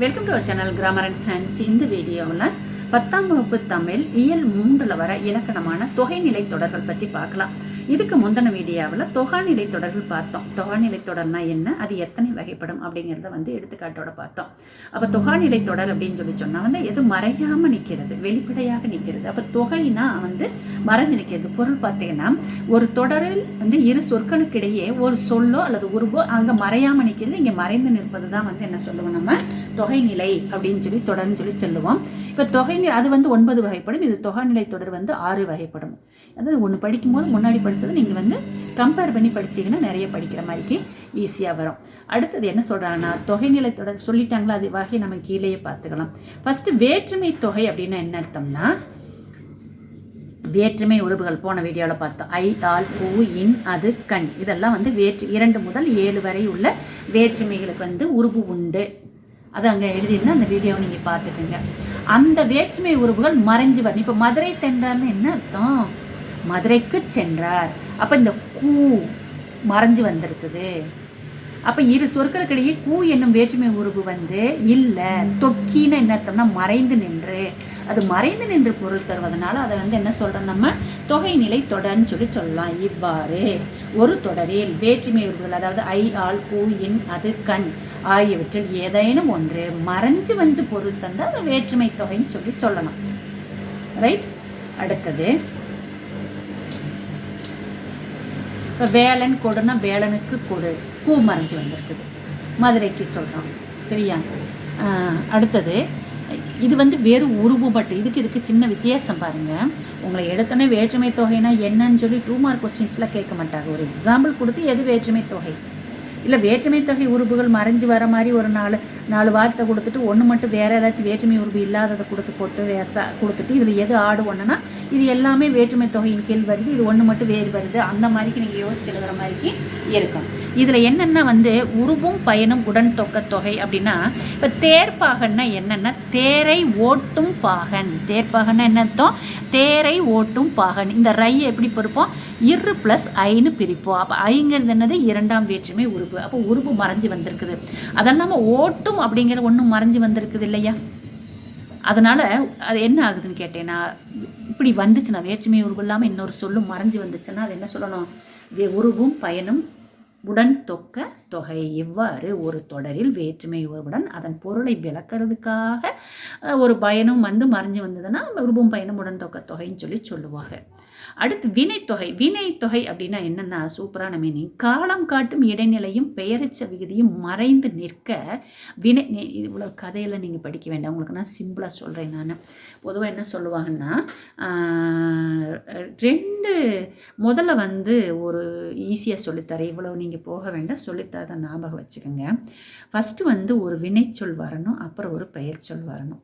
Welcome to our channel grammar and hands. இந்த வீடியோவில் 10ஆம் வகுப்பு தமிழ் இயல் 3 வர இலக்கணமான தொகைநிலை தொடர்கள் பற்றி பார்க்கலாம். இதுக்கு முந்தின வீடியோவில் தொகாநிலை தொடர்கள் பார்த்தோம். தொகாநிலை தொடர்னா என்ன, அது எத்தனை வகைப்படும் அப்படிங்கிறத எடுத்துக்காட்டோட பார்த்தோம். அப்போ தொகாநிலை தொடர் அப்படின்னு சொன்னால் எது மறையாமல் நிற்கிறது, வெளிப்படையாக நிற்கிறது. அப்போ தொகைனா மறைஞ்சு நிற்கிறது. பொருள் பார்த்தீங்கன்னா ஒரு தொடரில் இரு சொற்களுக்கிடையே ஒரு சொல்லோ அல்லது உருவோ அங்கே மறையாமல் நிற்கிறது, இங்கே மறைந்து நிற்பது தான் என்ன சொல்லுவோம், நம்ம தொகைநிலை அப்படின்னு தொடர்ன்னு சொல்லுவோம். இப்போ தொகைநிலை அது 9 வகைப்படும். இது தொகாநிலை தொடர் 6 வகைப்படும். அதாவது ஒன்று படிக்கும்போது முன்னாடி படித்தது நீங்கள் கம்பேர் பண்ணி படிச்சிங்கன்னா நிறைய படிக்கிற மாதிரிக்கு ஈஸியாக வரும். அடுத்தது என்ன சொல்கிறாங்கன்னா தொகைநிலை தொடர் சொல்லிட்டாங்களா, அது வகை நம்ம கீழேயே பார்த்துக்கலாம். ஃபஸ்ட்டு வேற்றுமை தொகை அப்படின்னா என்ன அர்த்தம்னா, வேற்றுமை உருவுகள் போன வீடியோவில் பார்த்தோம். ஐ, ஆல், பூ, இன், அது, கண் இதெல்லாம் 2 முதல் 7 வரை உள்ள வேற்றுமைகளுக்கு உருவு உண்டு. அது அங்கே எழுதியிருந்தால் அந்த வீடியோவை நீங்கள் பார்த்துக்குங்க. அந்த வேற்றுமை உருவுகள் மறைஞ்சு வரணும். இப்போ மதுரை சென்றார்னு என்ன அர்த்தம், மதுரைக்கு சென்றார். அப்போ இந்த கூ மறைஞ்சு வந்திருக்குது. அப்போ இரு சொற்களுக்கிடையே கூ என்னும் வேற்றுமை உருவு இல்லை. தொக்கின்னு என்ன அர்த்தம்னா மறைந்து நின்று, அது மறைந்து நின்று பொருள் தருவதனால அதை என்ன சொல்கிறோம், நம்ம தொகைநிலை தொடர்ன்னு சொல்லலாம். இவ்வாறு ஒரு தொடரில் வேற்றுமை உருவுகள், அதாவது ஐ, ஆல், பூ, இன், அது, கண் ஆகியவற்றில் ஏதேனும் ஒன்று மறைஞ்சு பொருள் தந்தால் அதை வேற்றுமை தொகைன்னு சொல்லணும். ரைட். அடுத்தது இப்போ வேலன் கொடுனா வேலனுக்கு கொடு, பூ மறைஞ்சு வந்திருக்குது, மதுரைக்கு சொல்கிறோம். சரியா? அடுத்தது இது வேறு உருவு மட்டும். இதுக்கு சின்ன வித்தியாசம் பாருங்கள். உங்களை எடுத்தோன்னே வேற்றுமை தொகைனா என்னன்னு சொல்லி 2 மார்க் கொஸ்டின்ஸில் கேட்க மாட்டாங்க. ஒரு எக்ஸாம்பிள் கொடுத்து எது வேற்றுமை தொகை, இல்லை வேற்றுமை தொகை உறுப்புகள் மறைஞ்சு வர மாதிரி ஒரு 4 வார்த்தை கொடுத்துட்டு ஒன்று மட்டும் வேறு ஏதாச்சும் வேற்றுமை உறுப்பு இல்லாததை கொடுத்துட்டு இதில் எது ஆடு ஒன்றுனா இது எல்லாமே வேற்றுமை தொகையின் கீழ் வருது, இது ஒன்று மட்டும் வேறு வருது, அந்த மாதிரிக்கு நீங்கள் யோசிச்சு எழுதுகிற மாதிரிக்கு இருக்கும். இதில் என்னென்னா உருவும் பயனும் உடன் தொக்க தொகை அப்படின்னா, இப்போ தேர்ப்பாகன்னா என்னென்னா தேரை ஓட்டும் பாகன். தேர்ப்பாகன்னா என்ன அர்த்தம், தேரை ஓட்டும் பாகன். இந்த ரையை எப்படி பொறுப்போம், இரு ப்ளஸ் ஐன்னு பிரிப்போம். அப்போ ஐங்கிறது என்னது, 2ஆம் வேற்றுமை உருவு. அப்போ உருவு மறைஞ்சு வந்திருக்குது. அதெல்லாம் நம்ம ஓட்டும் அப்படிங்கிறது ஒன்றும் மறைஞ்சு வந்திருக்குது இல்லையா. அதனால் அது என்ன ஆகுதுன்னு கேட்டேன்னா, இப்படி வந்துச்சுன்னா வேற்றுமை உருவு இல்லாமல் இன்னொரு சொல்லும் மறைஞ்சு வந்துச்சுன்னா அது என்ன சொல்லணும், உருவும் பயனும் உடன் தொக்க தொகை. இவ்வாறு ஒரு தொடரில் வேற்றுமை உருவுடன் அதன் பொருளை விளக்கிறதுக்காக ஒரு பயனும் மறைஞ்சு வந்ததுன்னா உருவும் பயனும் உடன் தொக்க தொகைன்னு சொல்லுவாங்க. அடுத்து வினைத்தொகை. வினைத்தொகை அப்படின்னா என்னென்னா சூப்பரான மீனிங். காலம் காட்டும் இடைநிலையும் பெயரச்ச விகுதியும் மறைந்து நிற்க வினை. இவ்வளோ கதையில் நீங்கள் படிக்க வேண்டாம், உங்களுக்கு நான் சிம்பிளாக சொல்கிறேன். நான் பொதுவாக என்ன சொல்லுவாங்கன்னா, 2 முதல்ல ஒரு ஈஸியாக சொல்லித்தரேன். இவ்வளோ நீங்கள் போக வேண்டாம், சொல்லித்தரதை ஞாபகம் வச்சுக்கோங்க. ஃபஸ்ட்டு ஒரு வினைச்சொல் வரணும், அப்புறம் ஒரு பெயர் சொல் வரணும்.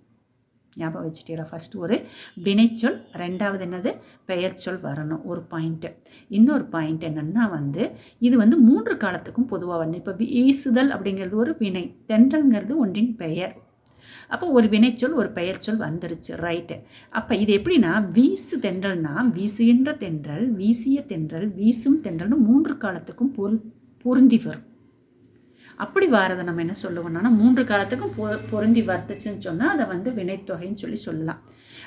ஞாபகம் வச்சுட்டீங்களா? ஃபஸ்ட்டு ஒரு வினைச்சொல், 2வது என்னது பெயர் சொல் வரணும், ஒரு பாயிண்ட்டு. இன்னொரு பாயிண்ட் என்னென்னா இது 3 காலத்துக்கும் பொதுவாக வரணும். இப்போ வீசுதல் அப்படிங்கிறது ஒரு வினை, தென்றல்ங்கிறது ஒன்றின் பெயர். அப்போ ஒரு வினைச்சொல் ஒரு பெயர் சொல் வந்துருச்சு. ரைட்டு. அப்போ இது எப்படின்னா, வீசு தென்றல்னா வீசுகின்ற தென்றல், வீசிய தென்றல், வீசும் தென்றல்னு 3 காலத்துக்கும் பொருந்தி வரும். அப்படி வாரதை நம்ம என்ன சொல்லுவோம்னா 3 காலத்துக்கும் பொருந்தி வந்துச்சுன்னு சொன்னால் அதை வினைத்தொகைன்னு சொல்லலாம்.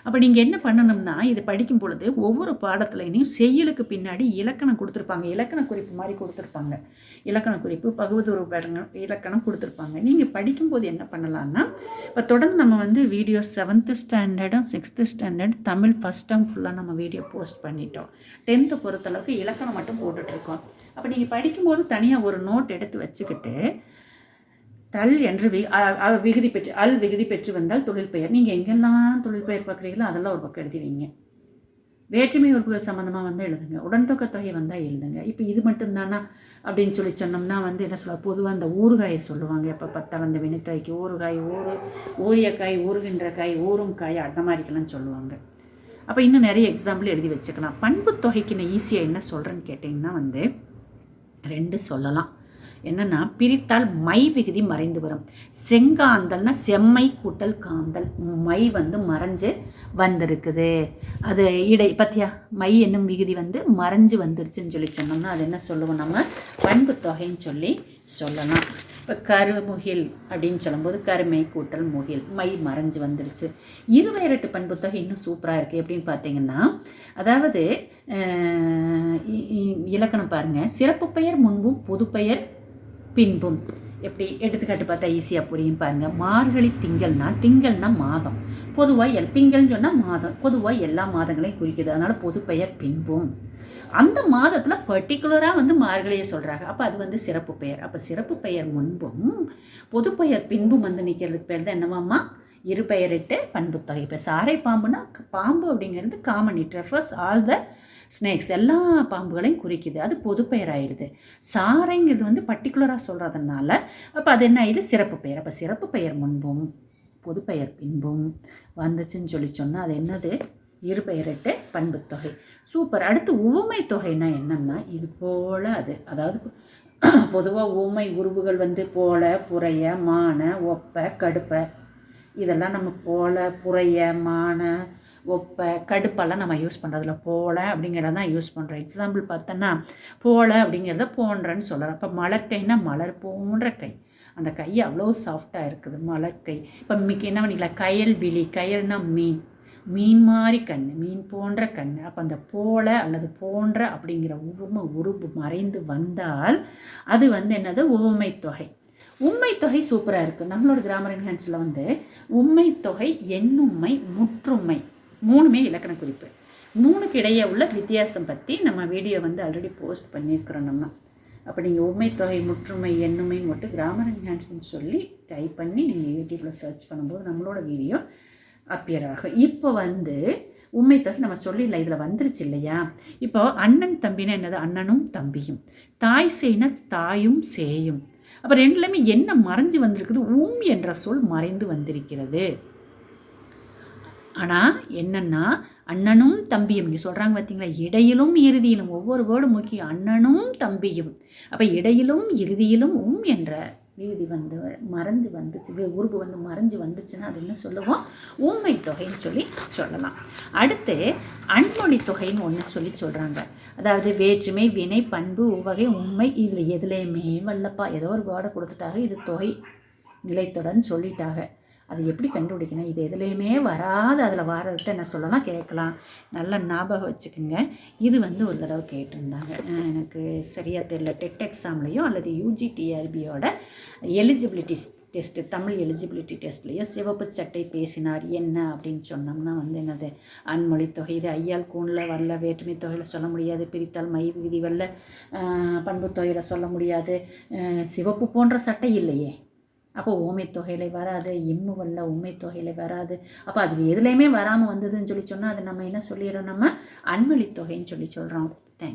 அப்போ நீங்கள் என்ன பண்ணணும்னா, இது படிக்கும் பொழுது ஒவ்வொரு பாடத்துலையும் செய்யுளுக்கு பின்னாடி இலக்கணம் கொடுத்துருப்பாங்க, இலக்கண குறிப்பு மாதிரி கொடுத்துருப்பாங்க. இலக்கண குறிப்பு பகுவதூறு இலக்கணம் கொடுத்துருப்பாங்க. நீங்கள் படிக்கும்போது என்ன பண்ணலான்னா, இப்போ தொடர்ந்து நம்ம video 7th ஸ்டாண்டர்டும் 6th standard Tamil first term ஃபுல்லாக நம்ம வீடியோ போஸ்ட் பண்ணிட்டோம். 10th பொறுத்தளவுக்கு இலக்கணம் மட்டும் போட்டுட்ருக்கோம். அப்போ நீங்கள் படிக்கும்போது தனியாக ஒரு நோட் எடுத்து வச்சுக்கிட்டு, தல் என்று விகுதி பெற்று அல் விகுதி பெற்று வந்தால் தொழில் பெயர். நீங்கள் எங்கெல்லாம் தொழில் பெயர் பார்க்குறீங்களோ அதெல்லாம் ஒரு பக்கம் எழுதி வைங்க. வேற்றுமை உறுப்புகள் சம்மந்தமாக எழுதுங்க. உடன்தொக்க தொகை வந்தால் எழுதுங்க. இப்போ இது மட்டும்தானா அப்படின்னு சொன்னோம்னா என்ன சொல்லுவாங்க, பொதுவாக அந்த ஊறுகாயை சொல்லுவாங்க. இப்போ பார்த்தா வினைத்தொகைக்கு ஊறுகாய், ஊறிய காய், ஊறுகின்ற காய், ஊறும் காய், அந்த மாதிரிக்கெல்லாம் சொல்லுவாங்க. அப்போ இன்னும் நிறைய எக்ஸாம்பிள் எழுதி வச்சுக்கலாம். பண்பு தொகைக்கு நான் ஈஸியாக என்ன சொல்கிறேன்னு கேட்டிங்கன்னா 2 சொல்லலாம். என்னென்னா, பிரித்தால் மை விகுதி மறைந்து வரும். செங்காந்தல்னா செம்மை கூட்டல் காந்தல், மை மறைஞ்சு வந்திருக்குது. அது பத்தியா மை என்னும் விகுதி மறைஞ்சு வந்துருச்சுன்னு சொன்னோம்னா அது என்ன சொல்லுவோம், நம்ம பண்பு தொகைன்னு சொல்லலாம். இப்போ கருமுகில் அப்படின்னு சொல்லும்போது கருமை கூட்டல் முகில், மை மறைஞ்சு வந்துடுச்சு. இருபெயரெட்டு பண்பு தொகை இன்னும் சூப்பராக இருக்குது. எப்படின்னு பார்த்தீங்கன்னா, அதாவது இலக்கணம் பாருங்கள், சிறப்பு பெயர் முன்பும் பொது பெயர் பின்பும். எப்படி எடுத்துக்காட்டு பார்த்தா ஈஸியாக புரியும் பாருங்கள். மார்கழி திங்கள்னா மாதம், பொதுவாக திங்கள்னு சொன்னால் மாதம், பொதுவாக எல்லா மாதங்களையும் குறிக்குது. அதனால் பொது பெயர் பின்பும். அந்த மாதத்தில் பர்டிகுலராக மார்கழியை சொல்கிறாங்க. அப்போ அது சிறப்பு பெயர். அப்போ சிறப்பு பெயர் முன்பும் பொது பெயர் பின்பும் நிற்கிறதுக்கு பேர் தான் என்னவாம்மா? இருபெயரிட்டு பண்புத்தொகை. இப்போ சாரை பாம்புனா பாம்பு அப்படிங்கிறது common, it refers all the snakes, எல்லா பாம்புகளையும் குறிக்குது. அது பொது பெயர் ஆயிடுது. சாரைங்கிறது பர்டிகுலராக சொல்கிறதுனால அப்போ அது என்ன ஆயிடுது? சிறப்பு பெயர். அப்போ சிறப்பு பெயர் முன்பும் பொது பெயர் பின்பும் வந்துச்சுன்னு சொன்னால் அது என்னது? இருபெயரிட்டு பண்புத்தொகை. சூப்பர். அடுத்து உவமை தொகைனா என்னன்னா, இது போல அது, அதாவது பொதுவாக உவமை உருவுகள் போல, புறைய, மான, ஒப்ப, கடுப்ப, இதெல்லாம் நம்ம போல, புறைய, மான, ஒப்ப, கடுப்பெல்லாம் நம்ம யூஸ் பண்ணுறதில்ல. போல அப்படிங்கிறத தான் யூஸ் பண்ணுறோம். எக்ஸாம்பிள் பார்த்தோன்னா போல அப்படிங்கிறத போன்றன்னு சொல்லலாம். இப்போ மலர்கைன்னா மலர் போன்ற கை, அந்த கை அவ்வளோ சாஃப்டாக இருக்குது, மலர்கை. இப்போ மிக்க என்ன பண்ணிக்கலாம்? கயல் விழி, கயல்னா மீன், மீன் மாதிரி கண், மீன் போன்ற கண். அப்போ அந்த போல அல்லது போன்ற அப்படிங்கிற உருவு மறைந்து வந்தால் அது என்னது? உவமை தொகை. உண்மை தொகை சூப்பராக இருக்குது. நம்மளோட கிராமர் என்ஹான்ஸில் உண்மை தொகை, எண்ணுண்மை, முற்றுமை, மூணுமே இலக்கண குறிப்பு. மூணுக்கு இடையே உள்ள வித்தியாசம் பற்றி நம்ம வீடியோ ஆல்ரெடி போஸ்ட் பண்ணியிருக்கிறோம் நம்ம. அப்போ நீங்கள் உண்மை தொகை, முற்றுமை, எண்ணுமைன்னு மட்டும் கிராமர் என்ஹான்ஸ்ன்னு சொல்லி டைப் பண்ணி நீங்கள் யூடியூப்பில் சர்ச் பண்ணும்போது நம்மளோட வீடியோ அப்பியர் ஆகும். இப்போ உண்மை தொகை நம்ம சொல்லிடல, இதில் வந்துருச்சு இல்லையா? இப்போ அண்ணன் தம்பினா என்னது? அண்ணனும் தம்பியும். தாய் சேனா தாயும் சேயும். அப்போ ரெண்டுலேயுமே என்ன மறைஞ்சு வந்திருக்குது? என்ற சொல் மறைந்து வந்திருக்கிறது. ஆனால் என்னன்னா, அண்ணனும் தம்பியும் இங்கே சொல்கிறாங்க பார்த்தீங்களா? இடையிலும் இறுதியிலும், ஒவ்வொரு வேர்டும் முக்கியம். அண்ணனும் தம்பியும். அப்போ இடையிலும் இறுதியிலும் என்ற விகுதி மறைஞ்சு வந்துச்சு, உருவு மறைஞ்சு வந்துச்சுன்னா அது என்ன சொல்லுவோம்? ஊமை தொகைன்னு சொல்லலாம். அடுத்து அன்மொழி தொகைன்னு ஒன்று சொல்கிறாங்க. அதாவது வேற்றுமை, வினை, பண்பு, உவகை, உண்மை, இதில் எதுலேயுமே வரலப்பா, ஏதோ ஒரு வேர்டை கொடுத்துட்டாங்க, இது தொகை நிலைத்தொடர்ன்னு சொல்லிட்டாங்க. அது எப்படி கண்டுபிடிக்கணும்? இது எதுலேயுமே வராது, அதில் வாரத்தை என்ன சொல்லலாம், கேட்கலாம். நல்ல ஞாபகம் வச்சுக்கோங்க. இது ஒரு தடவை கேட்டிருந்தாங்க, எனக்கு சரியாக தெரியல, டெட் எக்ஸாம்லேயோ அல்லது UGTRBயோட எலிஜிபிலிட்டி டெஸ்ட்டு, தமிழ் எலிஜிபிலிட்டி டெஸ்ட்லேயோ சிவப்பு சட்டை பேசினார் என்ன அப்படின்னு சொன்னோம்னா என்னது? அன்மொழி தொகை. இது ஐயால் கூணில் வரல, வேற்றுமை தொகையில் சொல்ல முடியாது, பிரித்தால் மை விகுதி வரல, பண்பு தொகையில் சொல்ல முடியாது, சிவப்பு போன்ற சட்டை இல்லையே, அப்போ ஊமை தொகையில் வராது, இம்மு வரல, உண்மை தொகையில் வராது. அப்போ அதில் எதுலேயுமே வராமல் வந்ததுன்னு சொன்னால் அது நம்ம என்ன சொல்லிடுறோம்? நம்ம அன்மொழி தொகைன்னு சொல்கிறோம். தேங்க்ஸ்.